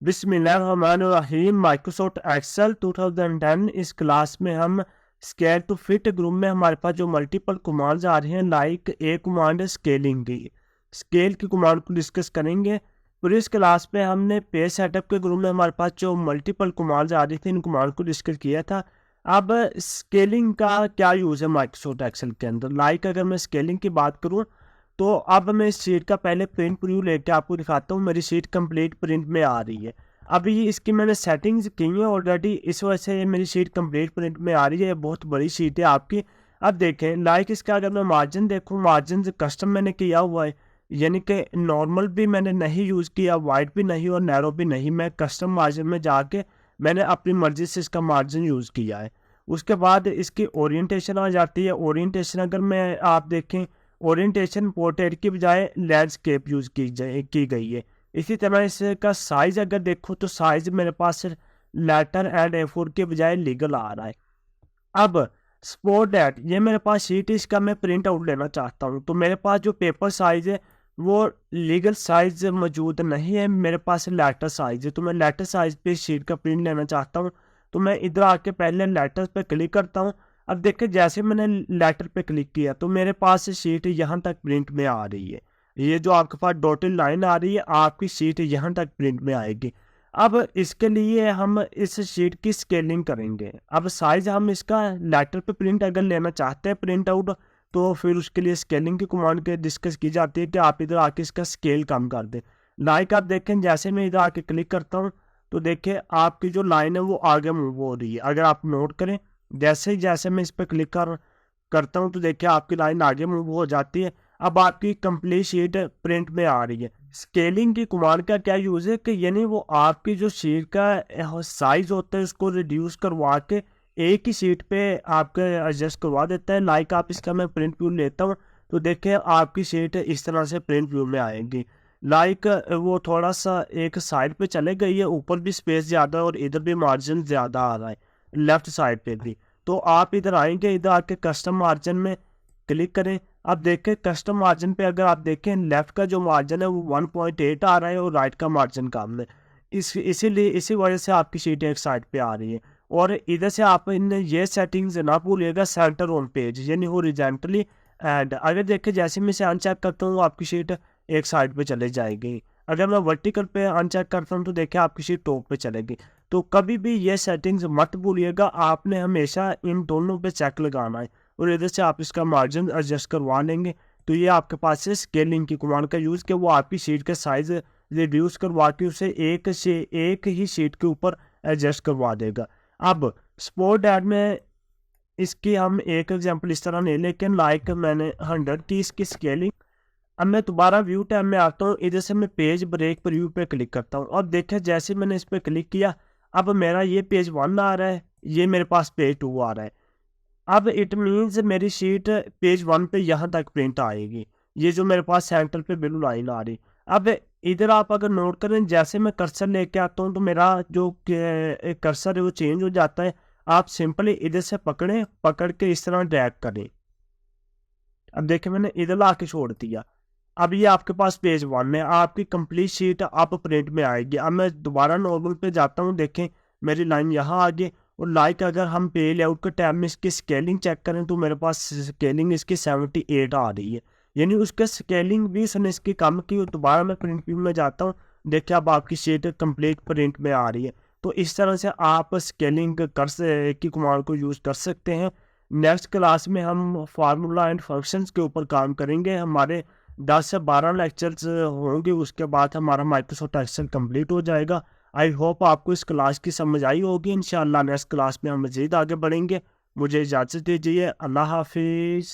बिस्मिल्लाहिर्रहमानिर्रहीम। Microsoft Excel 2010 इस class में हम स्केल टू फिट ग्रुप में हमारे पास जो मल्टीपल कमांड्स आ रही हैं, लाइक एक कमांड है स्केलिंग की। स्केल की कमांड को डिस्कस करेंगे। फिर इस क्लास में हमने पेज सेटअप के ग्रुप में हमारे पास जो मल्टीपल कमांड्स आ रही थी, इन कमांड को डिस्कस किया था। अब स्केलिंग का क्या यूज़ है माइक्रोसॉफ्ट एक्सेल के अंदर, लाइक अगर मैं स्केलिंग की बात करूँ तो अब मैं इस शीट का पहले प्रिंट प्रीव्यू लेके आपको दिखाता हूँ। मेरी शीट कंप्लीट प्रिंट में आ रही है। अभी इसकी मैंने सेटिंग्स की है ऑलरेडी, इस वजह से मेरी शीट कंप्लीट प्रिंट में आ रही है। बहुत बड़ी शीट है आपकी। अब देखें, लाइक इसका अगर मैं मार्जिन देखूँ, मार्जिन कस्टम मैंने किया हुआ है, यानी कि नॉर्मल भी मैंने नहीं यूज़ किया, वाइड भी नहीं और नैरो भी नहीं। मैं कस्टम मार्जिन में जाके मैंने अपनी मर्जी से इसका मार्जिन यूज़ किया है। उसके बाद इसकी ओरिएंटेशन आ जाती है। ओरिएंटेशन अगर मैं आप देखें, ओरिएंटेशन पोर्ट्रेट की बजाय लैंडस्केप यूज़ की गई है। इसी तरह इसका साइज़ अगर देखो तो साइज़ मेरे पास लेटर एंड A4 के बजाय लीगल आ रहा है। अब स्पोर्ट डैट, ये मेरे पास शीट है, इसका मैं प्रिंट आउट लेना चाहता हूँ। तो मेरे पास जो पेपर साइज़ है वो लीगल साइज़ मौजूद नहीं है, मेरे पास लेटर साइज़ है। तो मैं लेटर साइज़ पे शीट का प्रिंट लेना चाहता हूँ। तो मैं इधर आके पहले लेटर पे क्लिक करता हूँ। अब देखिए, जैसे मैंने लेटर पे क्लिक किया तो मेरे पास शीट यहाँ तक प्रिंट में आ रही है। ये जो आपके पास डॉटेड लाइन आ रही है, आपकी शीट यहाँ तक प्रिंट में आएगी। अब इसके लिए हम इस शीट की स्केलिंग करेंगे। अब साइज हम इसका लेटर पे प्रिंट अगर लेना चाहते हैं प्रिंट आउट, तो फिर उसके लिए स्केलिंग की कमांड के डिस्कस की जाती है कि आप इधर आके इसका स्केल कम कर दें। लाइक आप देखें, जैसे मैं इधर आके क्लिक करता हूँ तो देखिए आपकी जो लाइन है वो आगे मूव हो रही है। अगर आप नोट करें, जैसे मैं इस पर क्लिक करता हूँ तो देखिए आपकी लाइन आगे मूव हो जाती है। अब आपकी कंप्लीट शीट प्रिंट में आ रही है। स्केलिंग की कमांड का क्या यूज़ है कि यानी वो आपकी जो शीट का साइज होता है उसको रिड्यूस करवा के एक ही शीट पे आपके एडजस्ट करवा देता है। लाइक आप इसका मैं प्रिंट व्यू लेता हूँ तो देखिए आपकी शीट इस तरह से प्रिंट व्यू में आएगी। लाइक वो थोड़ा सा एक साइड पे चले गई है, ऊपर भी स्पेस ज़्यादा और इधर भी मार्जिन ज़्यादा आ रहा है, लेफ्ट साइड पे भी। तो आप इधर आएंगे, इधर आके कस्टम मार्जिन में क्लिक करें। अब देखें कस्टम मार्जिन पे अगर आप देखें, लेफ्ट का जो मार्जिन है वो 1.8 आ रहा है और राइट का मार्जिन कम है। इसीलिए इसी वजह से आपकी शीट एक साइड पे आ रही है। और इधर से आप इन ये सेटिंग्स ना भूलिएगा, सेंटर ऑन पेज यानी हॉरिजॉन्टली। एंड अगर देखें, जैसे मैं इसे अनचेक करता हूँ आपकी शीट एक साइड पे चले जाएगी। अगर मैं वर्टिकल पे अनचेक करता हूँ तो देखिए आपकी शीट टॉप पे चलेगी। तो कभी भी ये सेटिंग्स मत भूलिएगा, आपने हमेशा इन दोनों पे चेक लगाना है और इधर से आप इसका मार्जिन एडजस्ट करवा लेंगे। तो ये आपके पास है स्केलिंग की कमांड का यूज़ कि वो आपकी शीट का साइज़ रिड्यूस करवा के उसे एक ही शीट के ऊपर एडजस्ट करवा देगा। अब स्पोर्ट ऐड में इसकी हम एक एग्जांपल इस तरह नहीं, लेकिन लाइक मैंने 100 की इसकी स्केलिंग। अब मैं दोबारा व्यू टैब में आता हूँ, इधर से मैं पेज ब्रेक प्रीव्यू पे क्लिक करता हूँ और देखिए जैसे मैंने इस पर क्लिक किया, अब मेरा ये पेज 1 आ रहा है, ये मेरे पास पेज 2 आ रहा है। अब इट मीन्स मेरी शीट पेज 1 पे यहाँ तक प्रिंट आएगी। ये जो मेरे पास सेंटर पे ब्लू लाइन आ रही। अब इधर आप अगर नोट करें, जैसे मैं कर्सर लेके आता हूँ तो मेरा जो कर्सर है वो चेंज हो जाता है। आप सिंपली इधर से पकड़ के इस तरह ड्रैग करें। अब देखिए मैंने इधर ला के छोड़ दिया। अब ये आपके पास पेज 1 है, आपकी कंप्लीट शीट अब प्रिंट में आएगी। अब मैं दोबारा नॉर्मल पे जाता हूँ, देखें मेरी लाइन यहाँ आ गई। और लाइक अगर हम पे लेआउट के टैब में इसकी स्केलिंग चेक करें तो मेरे पास स्केलिंग इसकी 78 आ रही है, यानी उसके स्केलिंग भी उसने इसकी कम की। और दोबारा मैं प्रिंट व्यू में जाता हूँ, देखिए अब आपकी शीट कंप्लीट प्रिंट में आ रही है। तो इस तरह से आप स्केलिंग की कमांड को यूज़ कर सकते हैं। नेक्स्ट क्लास में हम फार्मूला एंड फंक्शंस के ऊपर काम करेंगे। हमारे 10 से 12 लेक्चर्स होंगे, उसके बाद हमारा माइक्रोसॉफ्ट एक्सेल कंप्लीट हो जाएगा। आई होप आपको इस क्लास की समझ आई होगी। इंशाल्लाह नेक्स्ट क्लास में हम मज़ीद आगे बढ़ेंगे। मुझे इजाज़त दीजिए। अल्लाह हाफिज़।